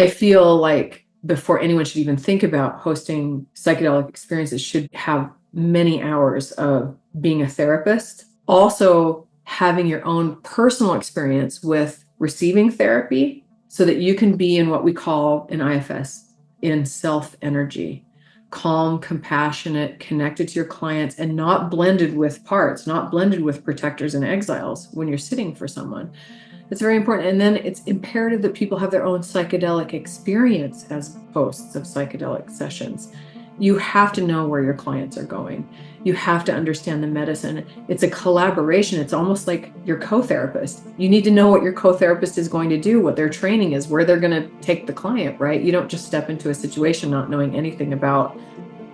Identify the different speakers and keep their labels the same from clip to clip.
Speaker 1: I feel like before anyone should even think about hosting psychedelic experiences, should have many hours of being a therapist. Also, having your own personal experience with receiving therapy so that you can be in what we call in IFS, in self energy, calm, compassionate, connected to your clients, and not blended with parts, not blended with protectors and exiles when you're sitting for someone. It's very important. And then it's imperative that people have their own psychedelic experience as hosts of psychedelic sessions. You have to know where your clients are going. You have to understand the medicine. It's a collaboration. It's almost like your co-therapist. You need to know what your co-therapist is going to do, what their training is, where they're going to take the client, right? You don't just step into a situation not knowing anything about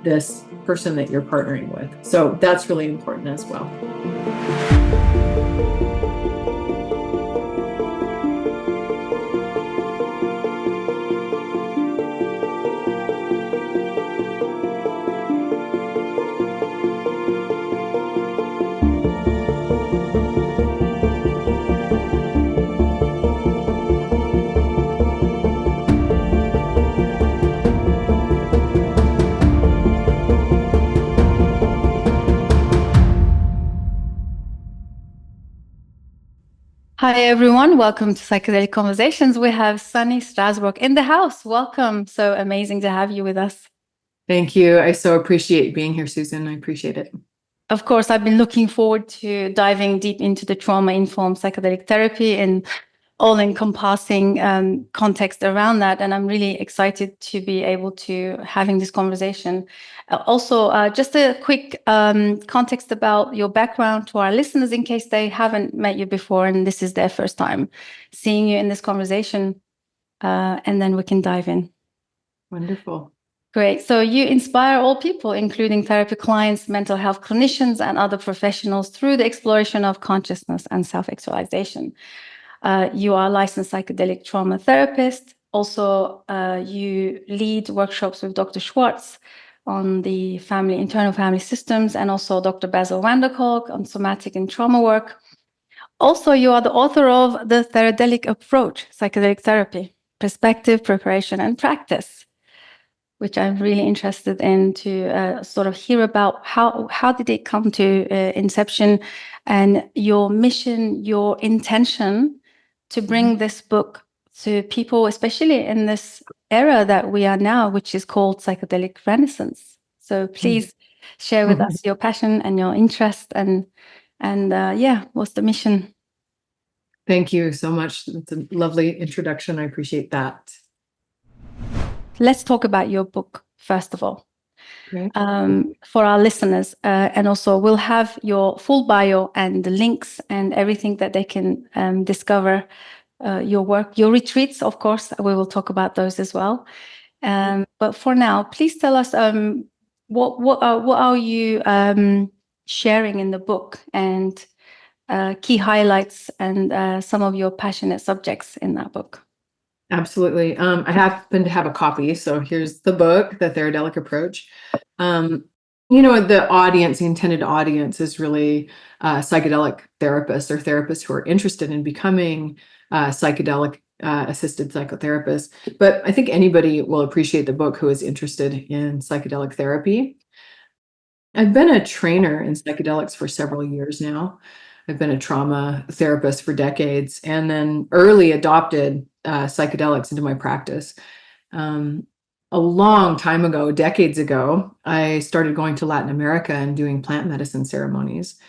Speaker 1: this person that you're partnering with. So that's really important as well.
Speaker 2: Hi, everyone. Welcome to Psychedelic Conversations. We have Sunny Strasburg in the house. Welcome. So amazing to have you with us.
Speaker 1: Thank you. I so appreciate being here, Susan. I appreciate it.
Speaker 2: Of course, I've been looking forward to diving deep into the trauma-informed psychedelic therapy and all-encompassing context around that. And I'm really excited to be able to having this conversation. Also, just a quick context about your background to our listeners in case they haven't met you before and this is their first time seeing you in this conversation. And then we can dive in.
Speaker 1: Wonderful.
Speaker 2: Great. So you inspire all people, including therapy clients, mental health clinicians, and other professionals through the exploration of consciousness and self-actualization. You are a licensed psychedelic trauma therapist. Also, you lead workshops with Dr. Schwartz on the internal family systems, and also Dr. Basil Vanderkolk on somatic and trauma work. Also, you are the author of the Theradelic Approach, Psychedelic Therapy, Perspective, Preparation, and Practice, which I'm really interested in to sort of hear about how did it come to inception and your mission, your intention to bring this book to people, especially in this era that we are now, which is called psychedelic renaissance. So please share with us your passion and your interest and what's the mission?
Speaker 1: Thank you so much. It's a lovely introduction. I appreciate that.
Speaker 2: Let's talk about your book, first of all.
Speaker 1: Okay.
Speaker 2: For our listeners, and also we'll have your full bio and the links and everything that they can discover your work, your retreats, of course, we will talk about those as well. But for now, please tell us what are you sharing in the book and key highlights and some of your passionate subjects in that book.
Speaker 1: Absolutely. I happen to have a copy. So here's the book, The Theradelic Approach. The intended audience is really psychedelic therapists or therapists who are interested in becoming psychedelic-assisted psychotherapists. But I think anybody will appreciate the book who is interested in psychedelic therapy. I've been a trainer in psychedelics for several years now. I've been a trauma therapist for decades and then early adopted psychedelics into my practice. A long time ago, decades ago, I started going to Latin America and doing plant medicine ceremonies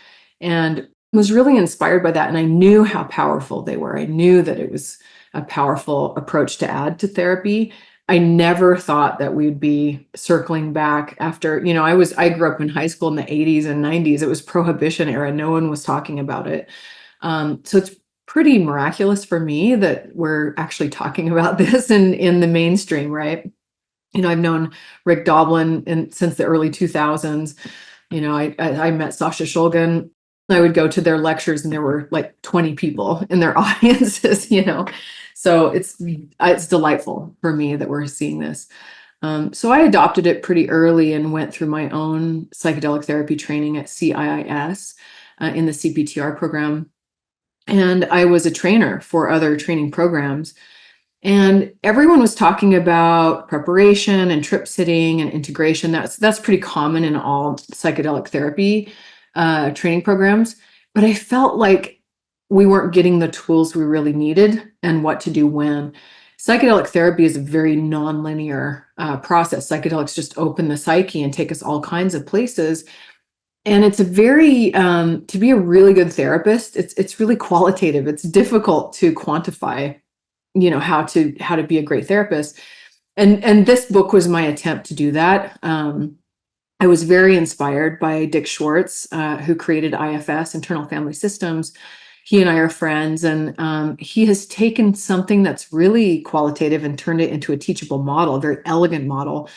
Speaker 1: and was really inspired by that. And I knew how powerful they were. I knew that it was a powerful approach to add to therapy. I never thought that we'd be circling back after, I grew up in high school in the 80s and 90s. It was Prohibition era. No one was talking about it. So it's pretty miraculous for me that we're actually talking about this in the mainstream, right? I've known Rick Doblin since the early 2000s. I met Sasha Shulgin. I would go to their lectures and there were like 20 people in their audiences, So it's delightful for me that we're seeing this. So I adopted it pretty early and went through my own psychedelic therapy training at CIIS in the CPTR program. And I was a trainer for other training programs. And everyone was talking about preparation and trip sitting and integration. That's pretty common in all psychedelic therapy training programs. But I felt like we weren't getting the tools we really needed and what to do when. Psychedelic therapy is a very nonlinear process. Psychedelics just open the psyche and take us all kinds of places. And it's a very to be a really good therapist, it's really qualitative. It's difficult to quantify, how to be a great therapist. And this book was my attempt to do that. I was very inspired by Dick Schwartz, who created IFS, Internal Family Systems. He and I are friends, and he has taken something that's really qualitative and turned it into a teachable model, a very elegant model.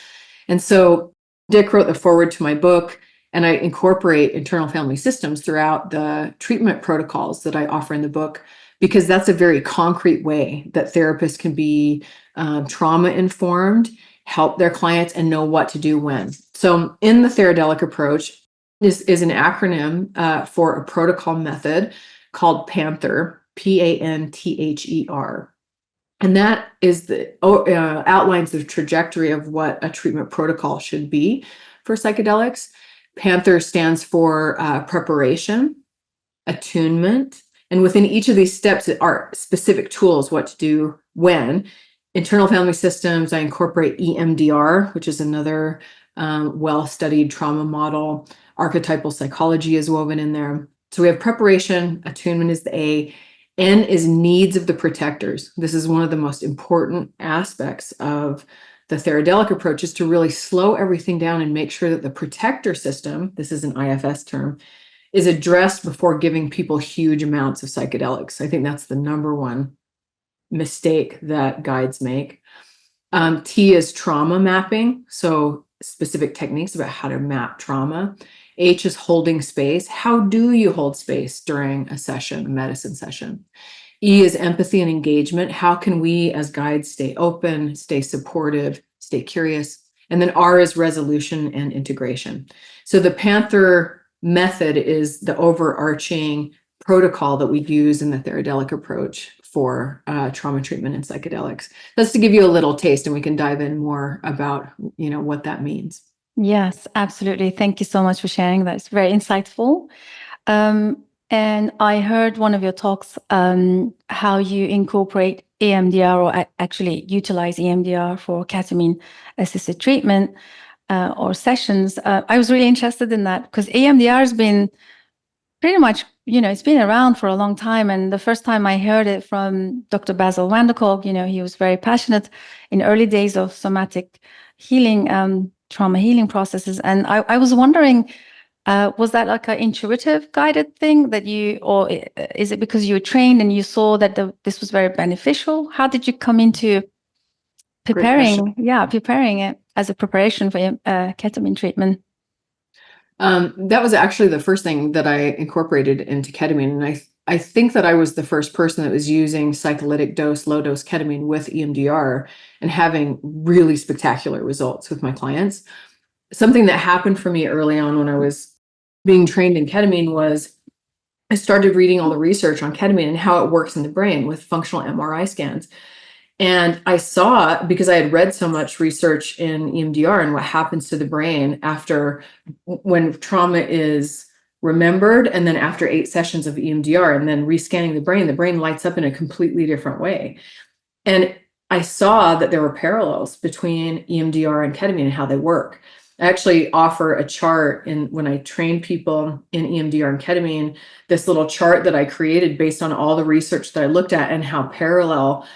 Speaker 1: And so Dick wrote the foreword to my book, and I incorporate internal family systems throughout the treatment protocols that I offer in the book, because that's a very concrete way that therapists can be trauma informed, help their clients, and know what to do when. So in the Theradelic Approach is an acronym for a protocol method called PANTHER, PANTHER. And that is outlines the trajectory of what a treatment protocol should be for psychedelics. PANTHER stands for preparation, attunement, and within each of these steps are specific tools, what to do when. Internal family systems, I incorporate EMDR, which is another well-studied trauma model. Archetypal psychology is woven in there. So we have preparation, attunement is the A, N is needs of the protectors. This is one of the most important aspects of the Theradelic approach, is to really slow everything down and make sure that the protector system, this is an IFS term, is addressed before giving people huge amounts of psychedelics. I think that's the number one mistake that guides make. T is trauma mapping, so specific techniques about how to map trauma. H is holding space. How do you hold space during a session, a medicine session? E is empathy and engagement. How can we as guides stay open, stay supportive, stay curious? And then R is resolution and integration. So the PANTHER method is the overarching protocol that we use in the Theradelic approach for trauma treatment and psychedelics. That's to give you a little taste, and we can dive in more about what that means.
Speaker 2: Yes, absolutely. Thank you so much for sharing that. It's very insightful. And I heard one of your talks, how you incorporate EMDR, or actually utilize EMDR for ketamine-assisted treatment or sessions. I was really interested in that because EMDR has been pretty much, it's been around for a long time. And the first time I heard it from Dr. Basil van der Kolk, he was very passionate in early days of somatic healing, trauma healing processes. And I was wondering, was that like an intuitive guided thing that or is it because you were trained and you saw that this was very beneficial? How did you come into preparing it as a preparation for ketamine treatment?
Speaker 1: That was actually the first thing that I incorporated into ketamine. And I think that I was the first person that was using cyclitic dose, low dose ketamine with EMDR and having really spectacular results with my clients. Something that happened for me early on when I was being trained in ketamine was I started reading all the research on ketamine and how it works in the brain with functional MRI scans. And I saw, because I had read so much research in EMDR and what happens to the brain after when trauma is remembered, and then after 8 sessions of EMDR and then rescanning the brain lights up in a completely different way. And I saw that there were parallels between EMDR and ketamine and how they work. I actually offer a chart when I train people in EMDR and ketamine, this little chart that I created based on all the research that I looked at and how parallel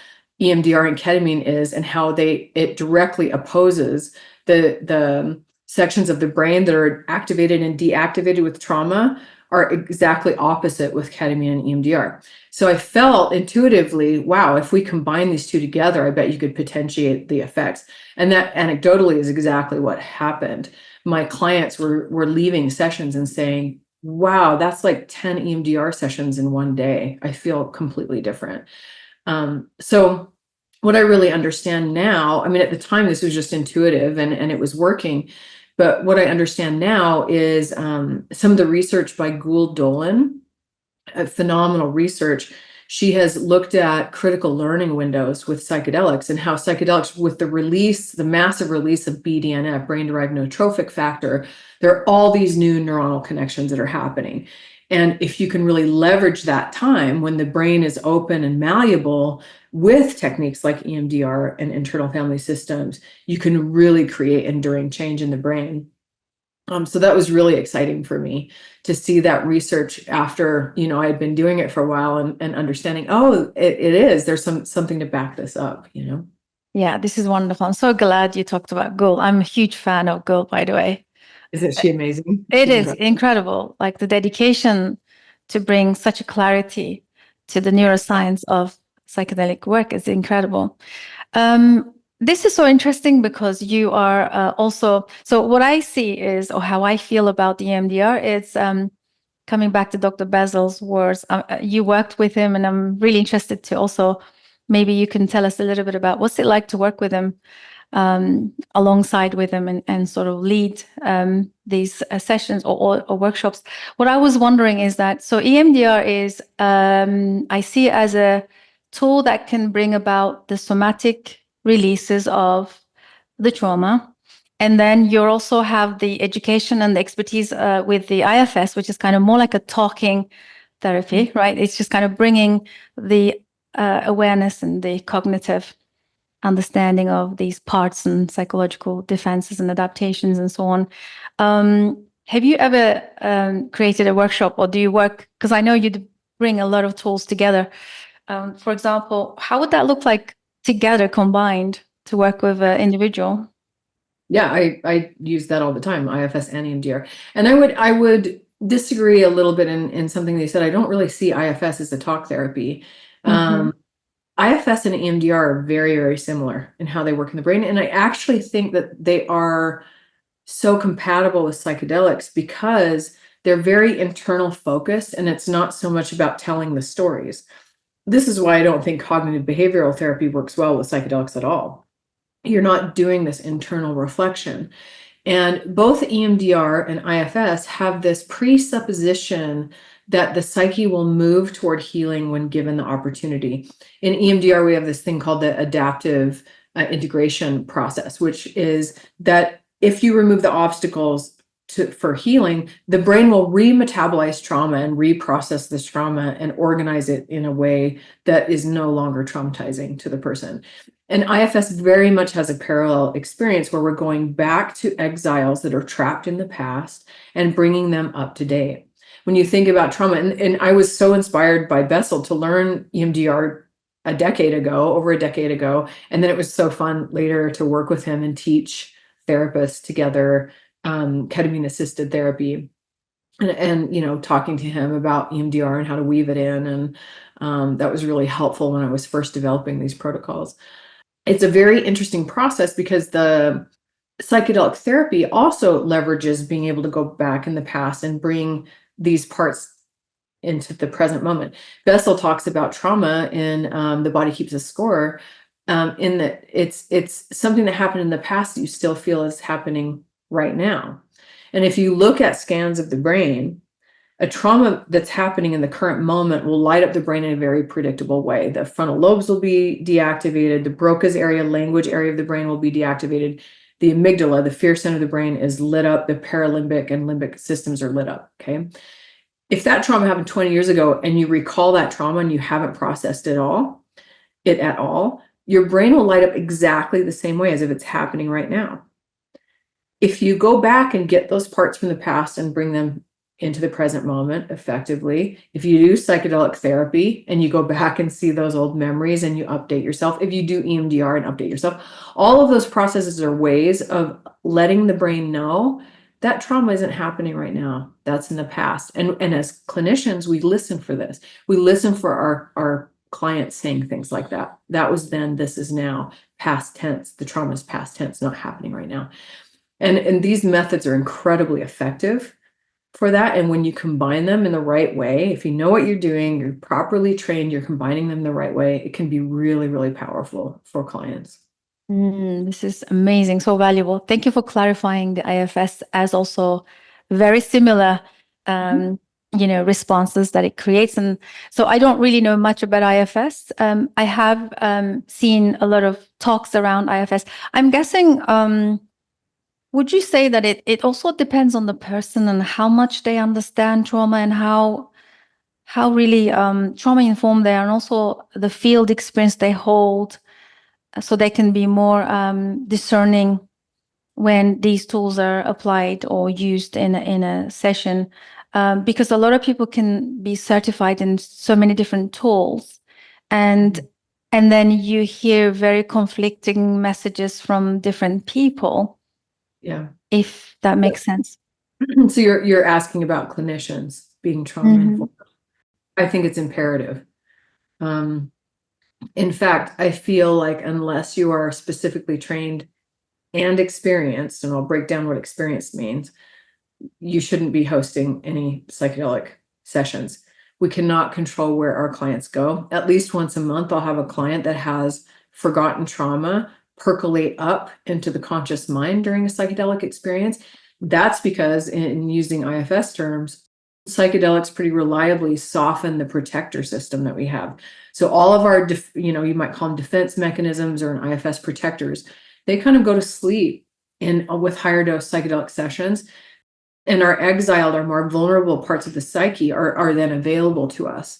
Speaker 1: EMDR and ketamine is, and how it directly opposes the sections of the brain that are activated and deactivated with trauma are exactly opposite with ketamine and EMDR. So I felt intuitively, wow, if we combine these two together, I bet you could potentiate the effects. And that anecdotally is exactly what happened. My clients were leaving sessions and saying, wow, that's like 10 EMDR sessions in one day. I feel completely different. So what I really understand now, I mean, at the time, this was just intuitive and it was working. But what I understand now is some of the research by Gould Dolan, phenomenal research, She has looked at critical learning windows with psychedelics and how psychedelics, with the massive release of BDNF, brain-derived neurotrophic factor, there are all these new neuronal connections that are happening. And if you can really leverage that time when the brain is open and malleable with techniques like EMDR and internal family systems, you can really create enduring change in the brain. So that was really exciting for me to see that research after, I had been doing it for a while and understanding, there's something to back this up.
Speaker 2: Yeah, this is wonderful. I'm so glad you talked about Gul. I'm a huge fan of Gul, by the way.
Speaker 1: Isn't she amazing?
Speaker 2: It is incredible. Like the dedication to bring such a clarity to the neuroscience of psychedelic work is incredible. This is so interesting because you are so what I see is, or how I feel about the EMDR, it's coming back to Dr. Basil's words. You worked with him, and I'm really interested to also, maybe you can tell us a little bit about what's it like to work with him, alongside with him, and sort of lead these sessions or workshops. What I was wondering is that, so EMDR is, I see it as a tool that can bring about the somatic releases of the trauma. And then you also have the education and the expertise with the IFS, which is kind of more like a talking therapy, right? It's just kind of bringing the awareness and the cognitive understanding of these parts and psychological defenses and adaptations and so on. Have you ever created a workshop, or do you work, because I know you bring a lot of tools together. For example, how would that look like together, combined, to work with an individual?
Speaker 1: Yeah, I use that all the time, IFS and EMDR. And I would disagree a little bit in something they said. I don't really see IFS as a talk therapy. IFS and EMDR are very, very similar in how they work in the brain. And I actually think that they are so compatible with psychedelics because they're very internal focused, and it's not so much about telling the stories. This is why I don't think cognitive behavioral therapy works well with psychedelics at all. You're not doing this internal reflection. And both EMDR and IFS have this presupposition that the psyche will move toward healing when given the opportunity. In EMDR, we have this thing called the adaptive integration process, which is that if you remove the obstacles for healing, the brain will remetabolize trauma and reprocess this trauma and organize it in a way that is no longer traumatizing to the person. And IFS very much has a parallel experience where we're going back to exiles that are trapped in the past and bringing them up to date. When you think about trauma, and I was so inspired by Bessel to learn EMDR over a decade ago. And then it was so fun later to work with him and teach therapists together ketamine-assisted therapy. And talking to him about EMDR and how to weave it in. And that was really helpful when I was first developing these protocols. It's a very interesting process because the psychedelic therapy also leverages being able to go back in the past and bring these parts into the present moment. Bessel talks about trauma in The Body Keeps a Score, in that it's something that happened in the past that you still feel is happening right now. And if you look at scans of the brain, a trauma that's happening in the current moment will light up the brain in a very predictable way. The frontal lobes will be deactivated. The Broca's area, language area of the brain will be deactivated. The amygdala, the fear center of the brain, is lit up. The paralimbic and limbic systems are lit up, okay? If that trauma happened 20 years ago and you recall that trauma and you haven't processed it at all, your brain will light up exactly the same way as if it's happening right now. If you go back and get those parts from the past and bring them into the present moment effectively, if you do psychedelic therapy and you go back and see those old memories and you update yourself, if you do EMDR and update yourself, all of those processes are ways of letting the brain know that trauma isn't happening right now. That's in the past. And as clinicians, we listen for this. We listen for our clients saying things like that. That was then, this is now, past tense. The trauma is past tense, not happening right now. And these methods are incredibly effective for that. And when you combine them in the right way, if you know what you're doing, you're properly trained, you're combining them the right way, it can be really, really powerful for clients.
Speaker 2: This is amazing, so valuable. Thank you for clarifying the IFS as also very similar responses that it creates. And so I don't really know much about IFS. I have seen a lot of talks around IFS. I'm guessing, would you say that it also depends on the person and how much they understand trauma and how really trauma informed they are, and also the field experience they hold, so they can be more discerning when these tools are applied or used in a session, because a lot of people can be certified in so many different tools, and then you hear very conflicting messages from different people.
Speaker 1: Yeah,
Speaker 2: if that makes sense.
Speaker 1: so you're asking about clinicians being trauma informed. I think it's imperative. In fact, I feel like unless you are specifically trained and experienced, and I'll break down what experienced means, you shouldn't be hosting any psychedelic sessions. We cannot control where our clients go. At least once a month, I'll have a client that has forgotten trauma percolate up into the conscious mind during a psychedelic experience. That's because, in using IFS terms, psychedelics pretty reliably soften the protector system that we have. So all of our, you might call them defense mechanisms or an IFS protectors, they kind of go to sleep with higher dose psychedelic sessions. And our exiled, our more vulnerable parts of the psyche are then available to us,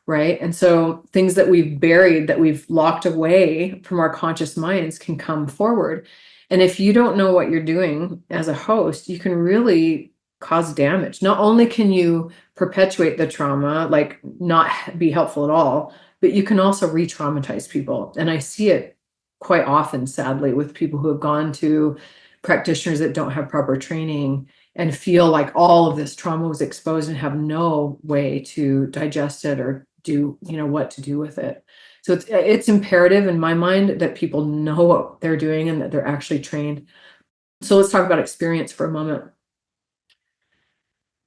Speaker 1: right? And so things that we've buried, that we've locked away from our conscious minds, can come forward. And if you don't know what you're doing as a host, you can really cause damage. Not only can you perpetuate the trauma, like not be helpful at all, but you can also re-traumatize people. And I see it quite often, sadly, with people who have gone to practitioners that don't have proper training and feel like all of this trauma was exposed and have no way to digest it or do, what to do with it. So it's imperative in my mind that people know what they're doing and that they're actually trained. So let's talk about experience for a moment.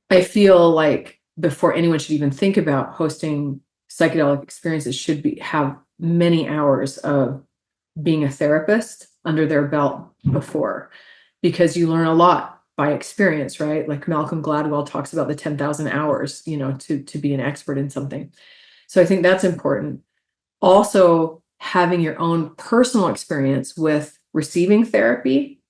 Speaker 1: I feel like before anyone should even think about hosting psychedelic experiences, should have many hours of being a therapist under their belt before, because you learn a lot by experience, right? Like Malcolm Gladwell talks about the 10,000 hours, to be an expert in something. So I think that's important. Also, having your own personal experience with receiving therapy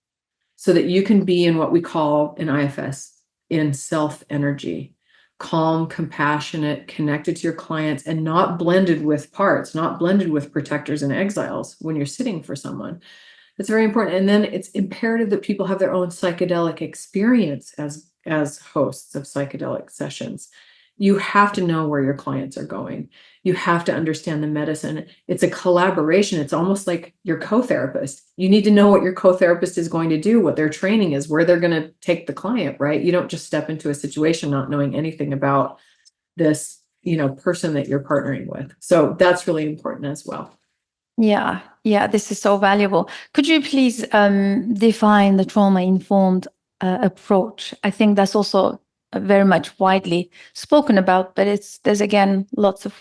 Speaker 1: so that you can be in what we call in IFS, in self energy, calm, compassionate, connected to your clients, and not blended with parts, not blended with protectors and exiles when you're sitting for someone. It's very important. And then it's imperative that people have their own psychedelic experience as hosts of psychedelic sessions. You have to know where your clients are going. You have to understand the medicine. It's a collaboration. It's almost like your co-therapist. You need to know what your co-therapist is going to do, what their training is, where they're going to take the client, right? You don't just step into a situation not knowing anything about this, person that you're partnering with. So that's really important as well.
Speaker 2: Yeah, this is so valuable. Could you please define the trauma-informed approach? I think that's also very much widely spoken about, but there's again lots of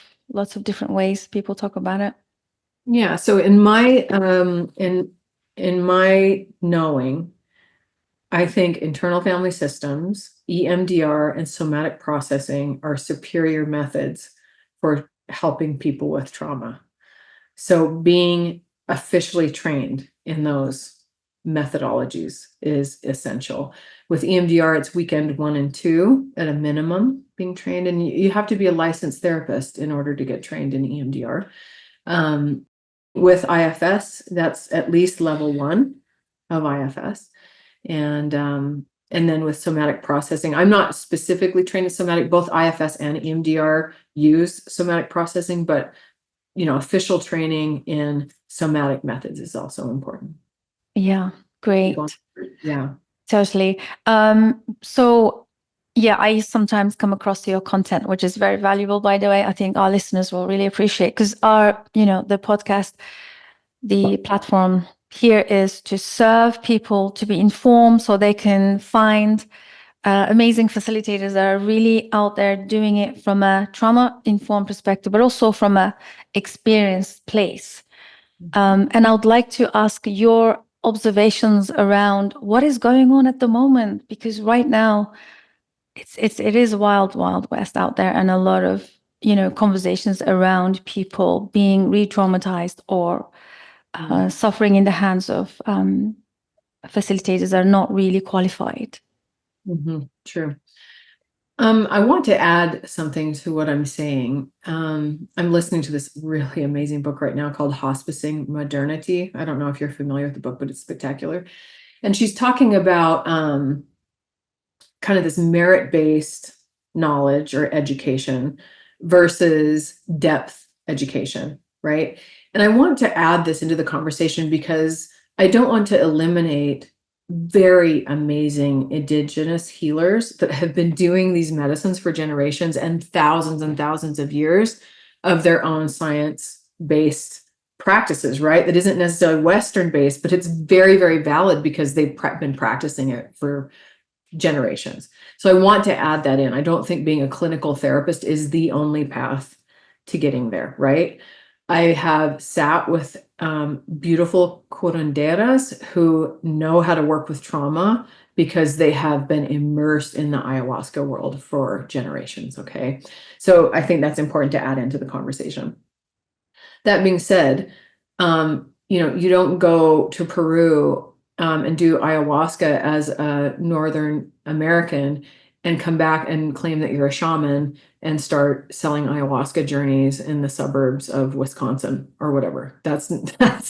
Speaker 2: different ways people talk about it.
Speaker 1: Yeah. So in my in my knowing, I think internal family systems, EMDR, and somatic processing are superior methods for helping people with trauma. So being officially trained in those methodologies is essential. With EMDR, it's weekend 1 and 2 at a minimum being trained, and you have to be a licensed therapist in order to get trained in EMDR. With IFS, that's at least level 1 of IFS. And then with somatic processing, I'm not specifically trained in somatic. Both IFS and EMDR use somatic processing, but official training in somatic methods is also important.
Speaker 2: Yeah, great.
Speaker 1: Yeah,
Speaker 2: totally. So yeah, I sometimes come across your content, which is very valuable, by the way. I think our listeners will really appreciate, because the podcast, the platform here is to serve people to be informed so they can find amazing facilitators that are really out there doing it from a trauma-informed perspective, but also from a experienced place. And I would like to ask your observations around what is going on at the moment, because right now it is wild, wild west out there, and a lot of, conversations around people being re-traumatized or suffering in the hands of facilitators are not really qualified.
Speaker 1: True. I want to add something to what I'm saying. I'm listening to this really amazing book right now called Hospicing Modernity. I don't know if you're familiar with the book, but it's spectacular. And she's talking about kind of this merit-based knowledge or education versus depth education, right? And I want to add this into the conversation because I don't want to eliminate very amazing indigenous healers that have been doing these medicines for generations and thousands of years of their own science-based practices, right? That isn't necessarily Western based, but it's very, very valid because they've been practicing it for generations. So I want to add that in. I don't think being a clinical therapist is the only path to getting there, right? I have sat with beautiful curanderas who know how to work with trauma because they have been immersed in the ayahuasca world for generations, okay? So I think that's important to add into the conversation. That being said, you don't go to Peru and do ayahuasca as a Northern American and come back and claim that you're a shaman and start selling ayahuasca journeys in the suburbs of Wisconsin or whatever. That's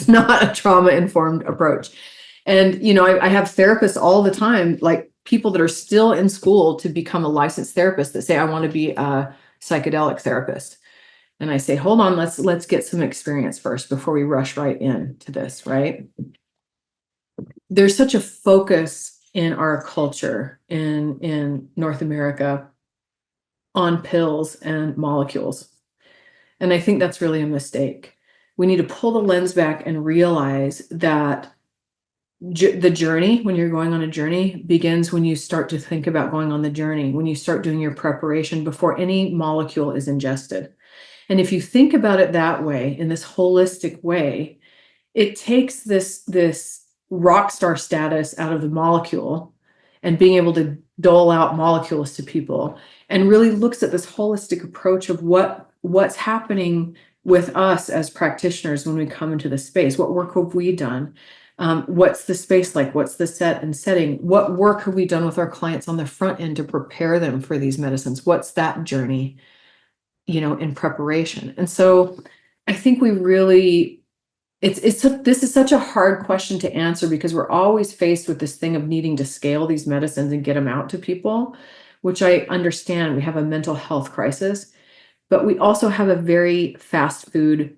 Speaker 1: not a trauma-informed approach. And, I have therapists all the time, like people that are still in school to become a licensed therapist that say, I want to be a psychedelic therapist. And I say, hold on, let's get some experience first before we rush right into this, right? There's such a focus in our culture in North America on pills and molecules. And I think that's really a mistake. We need to pull the lens back and realize that the journey, when you're going on a journey, begins when you start to think about going on the journey, when you start doing your preparation before any molecule is ingested. And if you think about it that way, in this holistic way, it takes this rock star status out of the molecule and being able to dole out molecules to people and really looks at this holistic approach of what's happening with us as practitioners when we come into the space. What work have we done? What's the space like? What's the set and setting? What work have we done with our clients on the front end to prepare them for these medicines? What's that journey, in preparation? And so I think we really, this is such a hard question to answer because we're always faced with this thing of needing to scale these medicines and get them out to people, which I understand. We have a mental health crisis, but we also have a very fast food,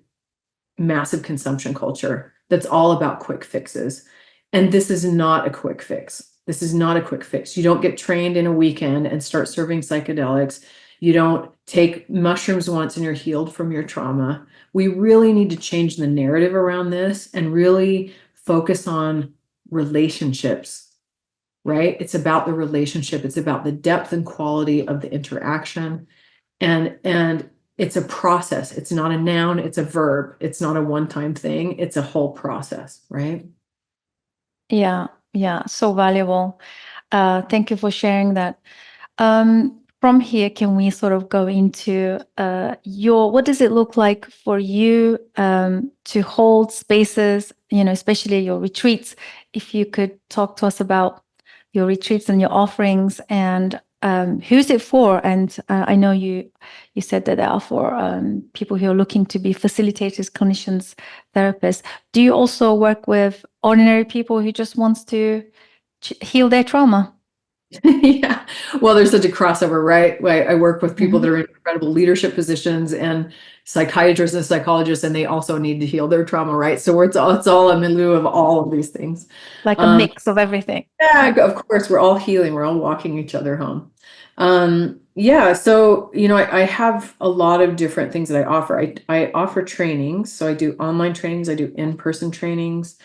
Speaker 1: massive consumption culture that's all about quick fixes. And this is not a quick fix. This is not a quick fix. You don't get trained in a weekend and start serving psychedelics. You don't take mushrooms once and you're healed from your trauma. We really need to change the narrative around this and really focus on relationships, right? It's about the relationship. It's about the depth and quality of the interaction. And it's a process. It's not a noun, it's a verb. It's not a one-time thing. It's a whole process, right?
Speaker 2: Yeah, so valuable. Thank you for sharing that. From here, can we sort of go into what does it look like for you to hold spaces, especially your retreats? If you could talk to us about your retreats and your offerings and who's it for? And I know you said that they are for people who are looking to be facilitators, clinicians, therapists. Do you also work with ordinary people who just wants to heal their trauma?
Speaker 1: Yeah. Well, there's such a crossover, right? I work with people that are in incredible leadership positions and psychiatrists and psychologists, and they also need to heal their trauma, right? So it's all a milieu of all of these things.
Speaker 2: Like a mix of everything.
Speaker 1: Yeah, of course, we're all healing. We're all walking each other home. Yeah, so, I have a lot of different things that I offer. I offer trainings. So I do online trainings. I do in-person trainings,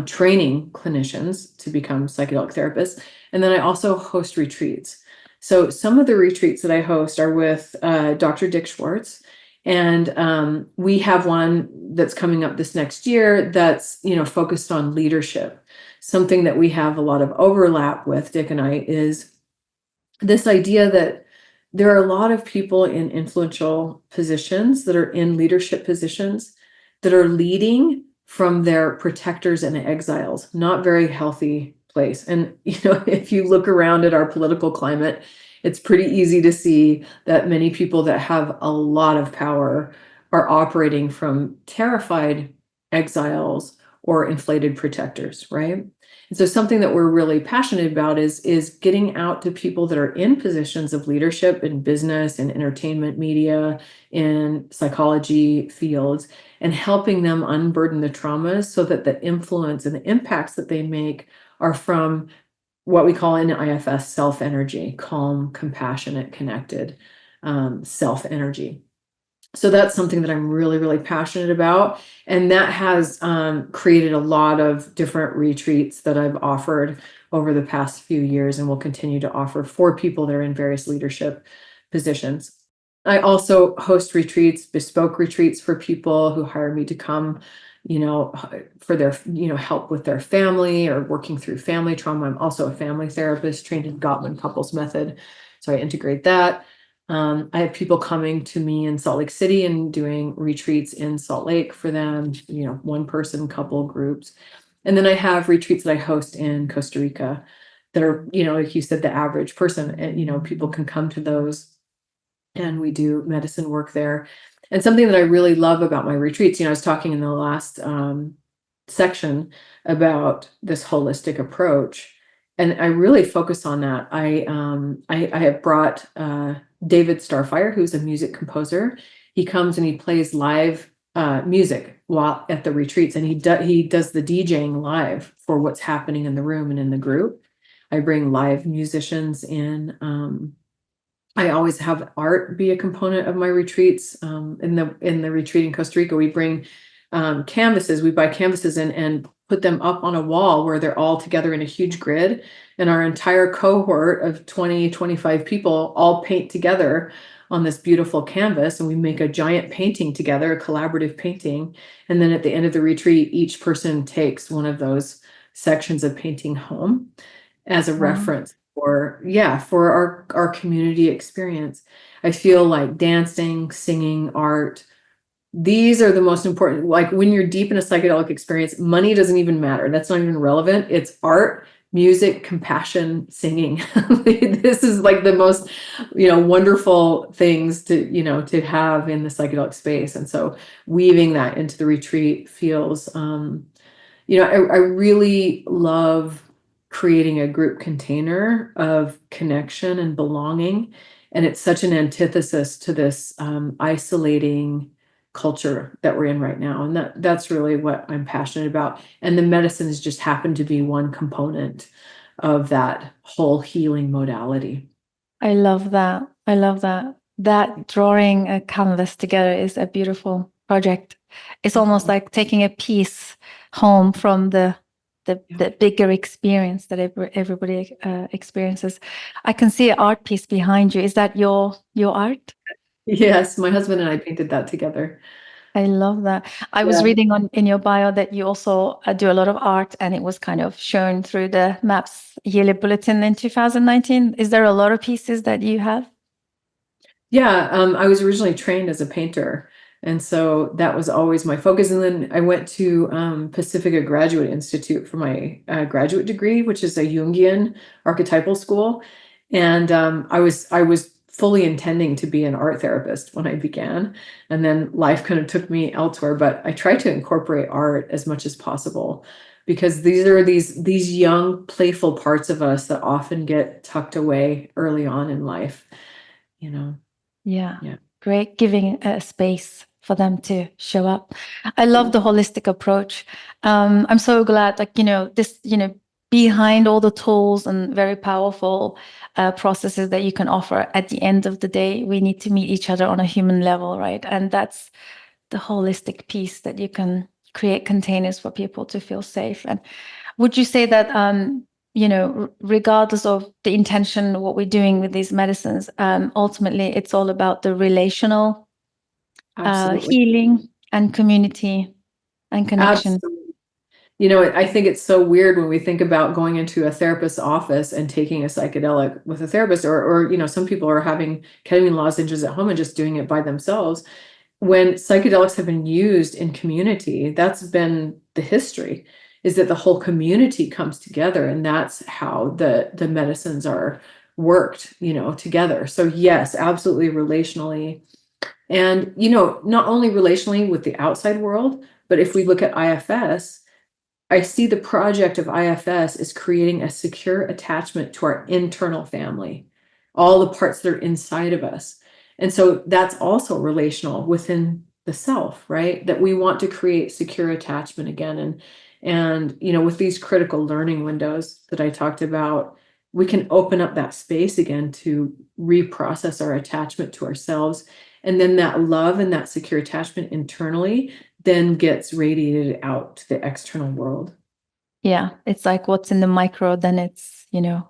Speaker 1: training clinicians to become psychedelic therapists. And then I also host retreats. So some of the retreats that I host are with Dr. Dick Schwartz. And we have one that's coming up this next year that's, focused on leadership. Something that we have a lot of overlap with, Dick and I, is this idea that there are a lot of people in influential positions that are in leadership positions that are leading from their protectors and exiles, not very healthy place. And, if you look around at our political climate, it's pretty easy to see that many people that have a lot of power are operating from terrified exiles or inflated protectors, right? And so something that we're really passionate about is getting out to people that are in positions of leadership in business, in entertainment media, in psychology fields, and helping them unburden the traumas so that the influence and the impacts that they make are from what we call in IFS self energy, calm, compassionate, connected self energy. So that's something that I'm really, really passionate about. And that has created a lot of different retreats that I've offered over the past few years and will continue to offer for people that are in various leadership positions. I also host retreats, bespoke retreats for people who hire me to come, for their, help with their family or working through family trauma. I'm also a family therapist trained in Gottman couples method. So I integrate that. I have people coming to me in Salt Lake City and doing retreats in Salt Lake for them, one person, couple groups. And then I have retreats that I host in Costa Rica that are, like you said, the average person, and, people can come to those and we do medicine work there. And something that I really love about my retreats, I was talking in the last section about this holistic approach, and I really focus on that. I have brought David Starfire, who's a music composer. He comes and he plays live music while at the retreats, and he does the DJing live for what's happening in the room and in the group. I bring live musicians in. I always have art be a component of my retreats. In the retreat in Costa Rica, we bring canvases. We buy canvases and put them up on a wall where they're all together in a huge grid. And our entire cohort of 20, 25 people all paint together on this beautiful canvas. And we make a giant painting together, a collaborative painting. And then at the end of the retreat, each person takes one of those sections of painting home as a reference for our community experience. I feel like dancing, singing, art, these are the most important. Like when you're deep in a psychedelic experience, money doesn't even matter. That's not even relevant. It's art, music, compassion, singing. This is like the most, wonderful things to have in the psychedelic space. And so weaving that into the retreat feels, I really love creating a group container of connection and belonging. And it's such an antithesis to this isolating culture that we're in right now. And that's really what I'm passionate about. And the medicines just happen to be one component of that whole healing modality.
Speaker 2: I love that. I love that. That drawing a canvas together is a beautiful project. It's almost like taking a piece home from the bigger experience that everybody experiences. I can see an art piece behind you. Is that your art?
Speaker 1: Yes, my husband and I painted that together.
Speaker 2: I love that. I was reading in your bio that you also do a lot of art, and it was kind of shown through the MAPS yearly bulletin in 2019. Is there a lot of pieces that you have?
Speaker 1: Yeah, I was originally trained as a painter, and so that was always my focus. And then I went to Pacifica Graduate Institute for my graduate degree, which is a Jungian archetypal school. And I was fully intending to be an art therapist when I began, and then life kind of took me elsewhere. But I try to incorporate art as much as possible because these are these young, playful parts of us that often get tucked away early on in life,
Speaker 2: Yeah. Great, giving a space for them to show up. I love the holistic approach. I'm so glad, this, behind all the tools and very powerful processes that you can offer, at the end of the day, we need to meet each other on a human level, right? And that's the holistic piece, that you can create containers for people to feel safe. And would you say that regardless of the intention, what we're doing with these medicines, ultimately it's all about the relational healing and community and connection?
Speaker 1: Absolutely. You know, I think it's so weird when we think about going into a therapist's office and taking a psychedelic with a therapist, or, you know, some people are having ketamine lozenges at home and just doing it by themselves. When psychedelics have been used in community, that's been the history, is that the whole community comes together, and that's how the medicines are worked, you know, together. So yes, absolutely relationally. And, you know, not only relationally with the outside world, but if we look at IFS, I see the project of IFS is creating a secure attachment to our internal family, all the parts that are inside of us. And so that's also relational within the self, right? That we want to create secure attachment again. And you know, with these critical learning windows that I talked about, we can open up that space again to reprocess our attachment to ourselves. And then that love and that secure attachment internally then gets radiated out to the external world.
Speaker 2: Yeah, it's like what's in the micro, then it's, you know,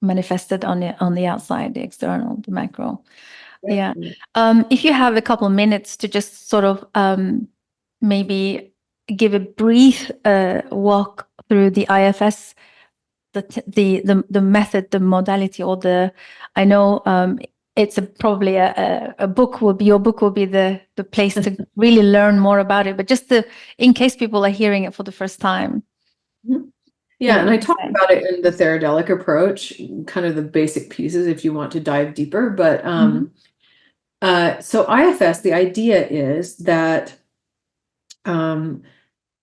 Speaker 2: manifested on the outside, the external, the macro. Yeah. If you have a couple of minutes to just sort of maybe give a brief walk through the IFS, the method, the modality, or I know it's probably a book will be, your book will be the place to really learn more about it, but just in case people are hearing it for the first time.
Speaker 1: Yeah, and I talk about it in the Theradelic Approach, kind of the basic pieces if you want to dive deeper. But so IFS, the idea is that the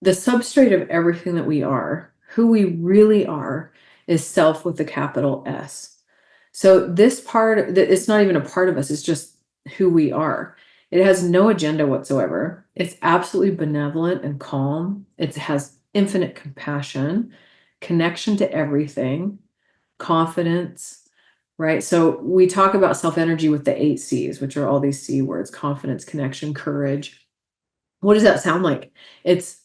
Speaker 1: substrate of everything that we are, who we really are, is self with a capital S. So this part, that it's not even a part of us, it's just who we are. It has no agenda whatsoever. It's absolutely benevolent and calm. It has infinite compassion, connection to everything, confidence, right? So we talk about self-energy with the 8 C's, which are all these C words: confidence, connection, courage. What does that sound like? It's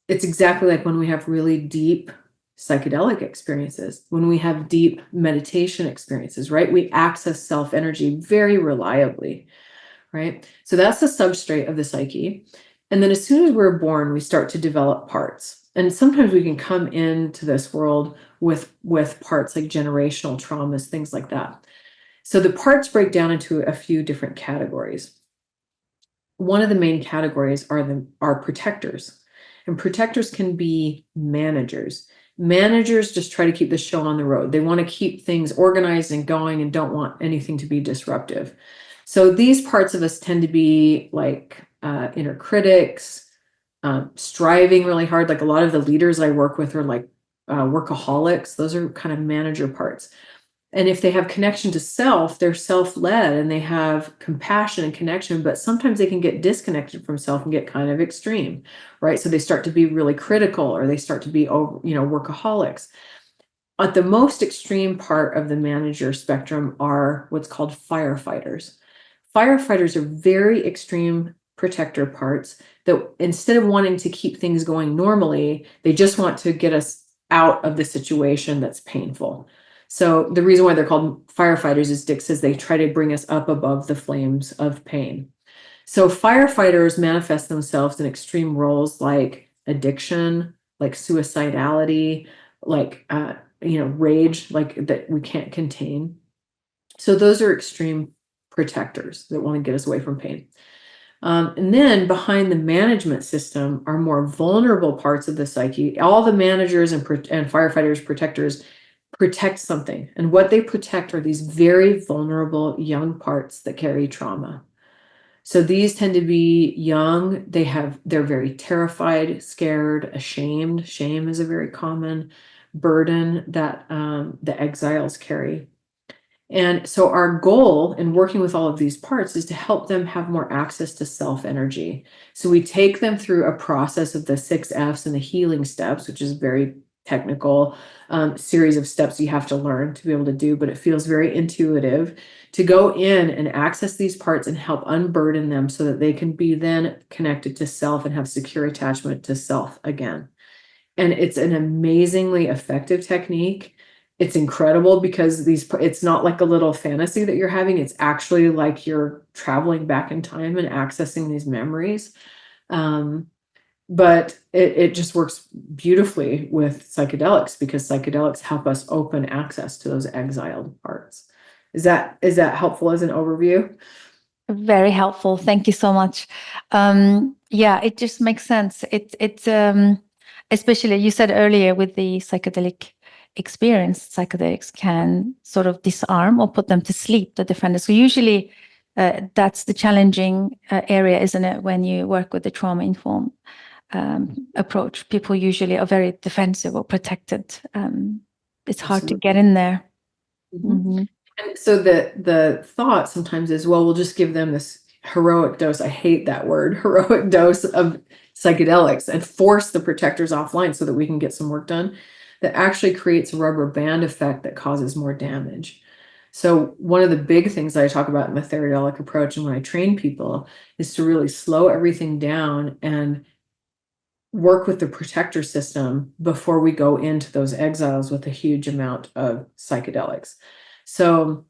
Speaker 1: exactly like when we have really deep psychedelic experiences, when we have deep meditation experiences, right? We access self-energy very reliably, right? So that's the substrate of the psyche. And then as soon as we're born, we start to develop parts. And sometimes we can come into this world with parts like generational traumas, things like that. So the parts break down into a few different categories. One of the main categories are protectors. And protectors can be managers. Managers just try to keep the show on the road. They want to keep things organized and going and don't want anything to be disruptive. So these parts of us tend to be like inner critics, striving really hard. Like a lot of the leaders I work with are like workaholics. Those are kind of manager parts. And if they have connection to self, they're self-led and they have compassion and connection, but sometimes they can get disconnected from self and get kind of extreme, right? So they start to be really critical, or they start to be, workaholics. At the most extreme part of the manager spectrum are what's called firefighters. Firefighters are very extreme protector parts that, instead of wanting to keep things going normally, they just want to get us out of the situation that's painful. So the reason why they're called firefighters is Dick says they try to bring us up above the flames of pain. So firefighters manifest themselves in extreme roles like addiction, like suicidality, like rage, like that we can't contain. So those are extreme protectors that want to get us away from pain. And then behind the management system are more vulnerable parts of the psyche. All the managers and firefighters, protectors, protect something. And what they protect are these very vulnerable young parts that carry trauma. So these tend to be young. They're very terrified, scared, ashamed. Shame is a very common burden that the exiles carry. And so our goal in working with all of these parts is to help them have more access to self-energy. So we take them through a process of the 6 F's and the healing steps, which is very technical series of steps you have to learn to be able to do, but it feels very intuitive to go in and access these parts and help unburden them so that they can be then connected to self and have secure attachment to self again. And it's an amazingly effective technique. It's incredible because it's not like a little fantasy that you're having. It's actually like you're traveling back in time and accessing these memories. but it just works beautifully with psychedelics because psychedelics help us open access to those exiled parts. Is that helpful as an overview?
Speaker 2: Very helpful. Thank you so much. Yeah, it just makes sense. Especially you said earlier with the psychedelic experience, psychedelics can sort of disarm or put them to sleep, the defenders. So usually that's the challenging area, isn't it? When you work with the trauma-informed approach, people usually are very defensive or protected. It's hard to get in there.
Speaker 1: Mm-hmm. And so the thought sometimes is, well, we'll just give them this heroic dose. I hate that word, heroic dose of psychedelics and force the protectors offline so that we can get some work done. That actually creates a rubber band effect that causes more damage. So one of the big things that I talk about in the Theradelic approach and when I train people is to really slow everything down and work with the protector system before we go into those exiles with a huge amount of psychedelics. So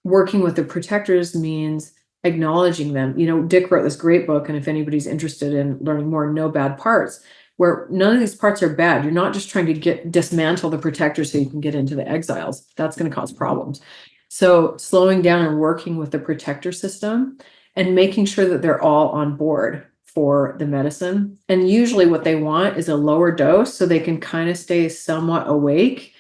Speaker 1: working with the protectors means acknowledging them. Dick wrote this great book, and if anybody's interested in learning more, No Bad Parts, where none of these parts are bad. You're not just trying to dismantle the protectors so you can get into the exiles. That's going to cause problems. So slowing down and working with the protector system and making sure that they're all on board for the medicine. And usually what they want is a lower dose so they can kind of stay somewhat awake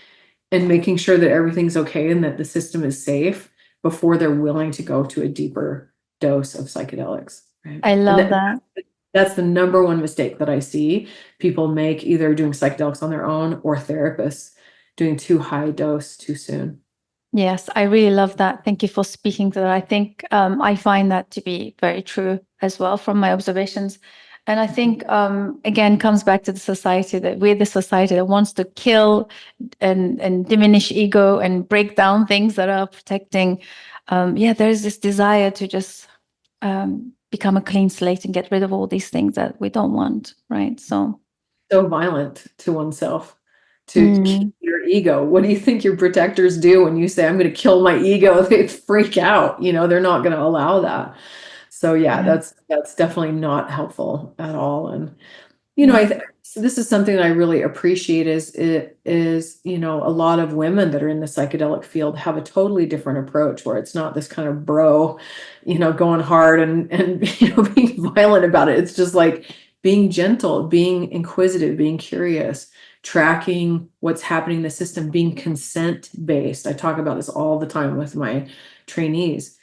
Speaker 1: and making sure that everything's okay and that the system is safe before they're willing to go to a deeper dose of psychedelics. Right?
Speaker 2: I love that.
Speaker 1: That's the number one mistake that I see people make, either doing psychedelics on their own or therapists doing too high dose too soon.
Speaker 2: Yes, I really love that. Thank you for speaking to that. I think I find that to be very true as well from my observations. And I think, again, comes back to the society that we're the society that wants to kill and diminish ego and break down things that are protecting. There's this desire to just become a clean slate and get rid of all these things that we don't want, right? So
Speaker 1: violent to oneself, to keep your ego. What do you think your protectors do when you say, I'm going to kill my ego? They freak out. They're not going to allow that. So yeah, that's definitely not helpful at all. And so this is something that I really appreciate is a lot of women that are in the psychedelic field have a totally different approach where it's not this kind of bro, going hard and being violent about it. It's just like being gentle, being inquisitive, being curious, tracking what's happening in the system, being consent-based. I talk about this all the time with my trainees.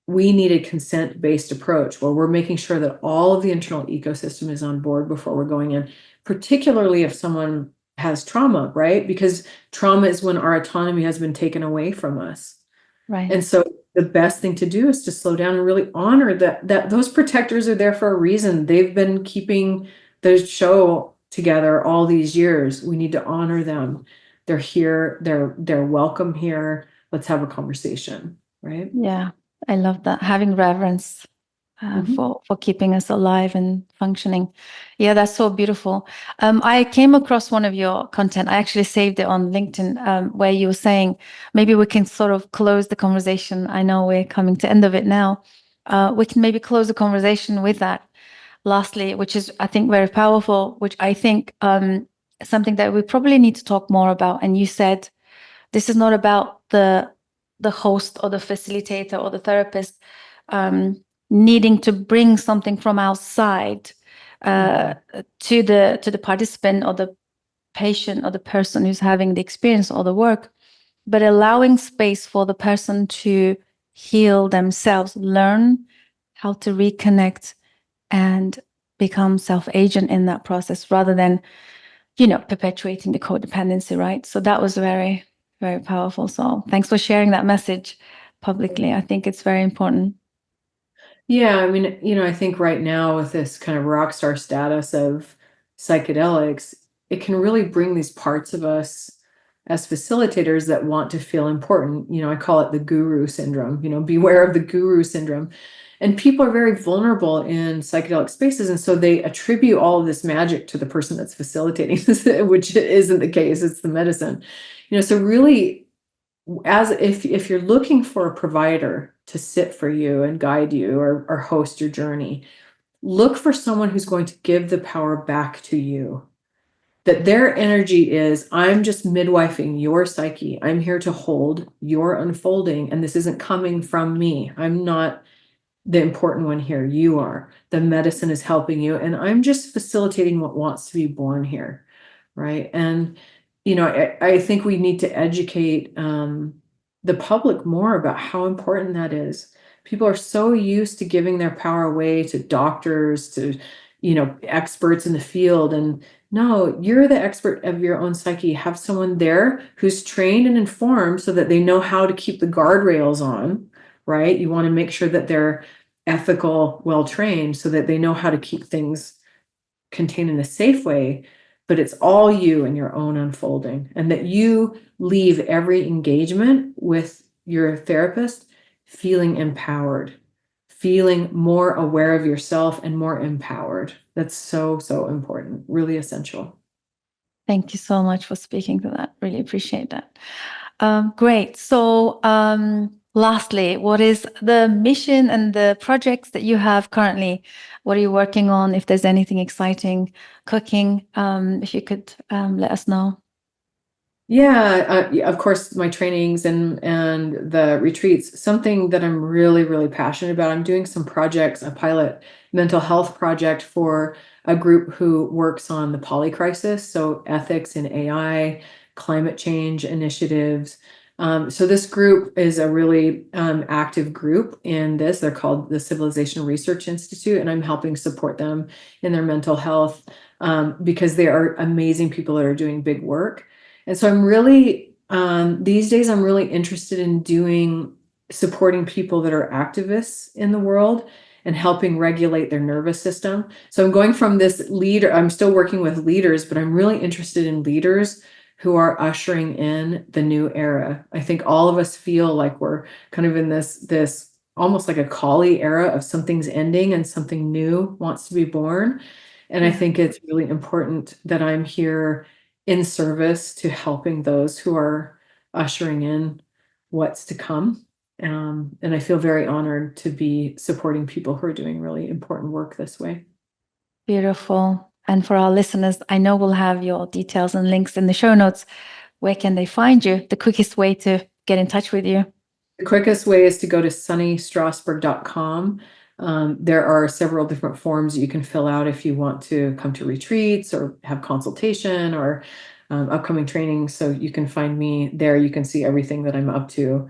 Speaker 1: We need a consent-based approach where we're making sure that all of the internal ecosystem is on board before we're going in, particularly if someone has trauma, right? Because trauma is when our autonomy has been taken away from us.
Speaker 2: Right.
Speaker 1: And so the best thing to do is to slow down and really honor that those protectors are there for a reason. They've been keeping the show together all these years. We need to honor them. They're here. They're welcome here. Let's have a conversation, right?
Speaker 2: Yeah. I love that. Having reverence for keeping us alive and functioning. Yeah, that's so beautiful. I came across one of your content. I actually saved it on LinkedIn where you were saying maybe we can sort of close the conversation. I know we're coming to end of it now. We can maybe close the conversation with that. Lastly, which is, I think, very powerful, which I think something that we probably need to talk more about. And you said this is not about the host or the facilitator or the therapist needing to bring something from outside to the participant or the patient or the person who's having the experience or the work, but allowing space for the person to heal themselves, learn how to reconnect and become self-agent in that process rather than, perpetuating the codependency, right? So that was very, very powerful. So thanks for sharing that message publicly. I think it's very important.
Speaker 1: Yeah, I mean, I think right now with this kind of rock star status of psychedelics, it can really bring these parts of us as facilitators that want to feel important. I call it the guru syndrome, beware of the guru syndrome. And people are very vulnerable in psychedelic spaces. And so they attribute all of this magic to the person that's facilitating, which isn't the case. It's the medicine. So really, as if you're looking for a provider to sit for you and guide you or host your journey, look for someone who's going to give the power back to you. That their energy is, I'm just midwifing your psyche. I'm here to hold your unfolding, and this isn't coming from me. I'm not the important one here. You are. The medicine is helping you, and I'm just facilitating what wants to be born here, right? And, I think we need to educate the public more about how important that is. People are so used to giving their power away to doctors, to, experts in the field, and no, you're the expert of your own psyche. Have someone there who's trained and informed so that they know how to keep the guardrails on, right? You want to make sure that they're ethical, well-trained, so that they know how to keep things contained in a safe way, but it's all you and your own unfolding, and that you leave every engagement with your therapist feeling empowered, feeling more aware of yourself and more empowered. That's so, so important, really essential.
Speaker 2: Thank you so much for speaking to that. Really appreciate that. Great. So lastly, what is the mission and the projects that you have currently? What are you working on? If there's anything exciting cooking, if you could let us know.
Speaker 1: Yeah, of course, my trainings and the retreats, something that I'm really, really passionate about. I'm doing some projects, a pilot mental health project for a group who works on the polycrisis, so ethics in AI, climate change initiatives. So this group is a really active group in this. They're called the Civilization Research Institute, and I'm helping support them in their mental health because they are amazing people that are doing big work. And so I'm really, these days, I'm really interested in supporting people that are activists in the world and helping regulate their nervous system. So I'm going from this leader, I'm still working with leaders, but I'm really interested in leaders who are ushering in the new era. I think all of us feel like we're kind of in this almost like a Kali era of something's ending and something new wants to be born. And I think it's really important that I'm here in service to helping those who are ushering in what's to come. And I feel very honored to be supporting people who are doing really important work this way.
Speaker 2: Beautiful. And for our listeners, I know we'll have your details and links in the show notes. Where can they find you? The quickest way to get in touch with you?
Speaker 1: The quickest way is to go to sunnystrasburg.com. There are several different forms you can fill out if you want to come to retreats or have consultation or upcoming trainings. So you can find me there. You can see everything that I'm up to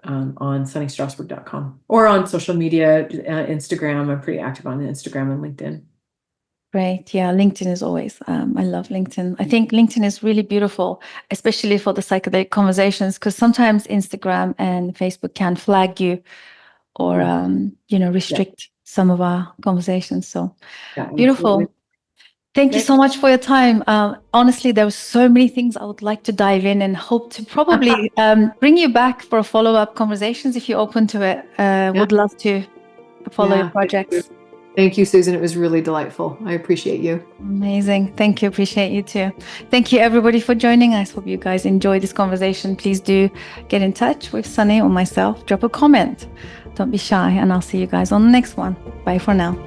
Speaker 1: on sunnystrasburg.com or on social media, Instagram. I'm pretty active on Instagram and LinkedIn.
Speaker 2: Great. Yeah, LinkedIn is always, I love LinkedIn. I think LinkedIn is really beautiful, especially for the psychedelic conversations, because sometimes Instagram and Facebook can flag you or, restrict some of our conversations. So beautiful.
Speaker 1: Absolutely.
Speaker 2: Thank you so much for your time. Honestly, there were so many things I would like to dive in and hope to probably bring you back for follow-up conversations if you're open to it. Would love to follow your projects.
Speaker 1: Thank you, Susan. It was really delightful. I appreciate you.
Speaker 2: Amazing. Thank you. Appreciate you too. Thank you, everybody, for joining us. Hope you guys enjoyed this conversation. Please do get in touch with Sunny or myself. Drop a comment. Don't be shy. And I'll see you guys on the next one. Bye for now.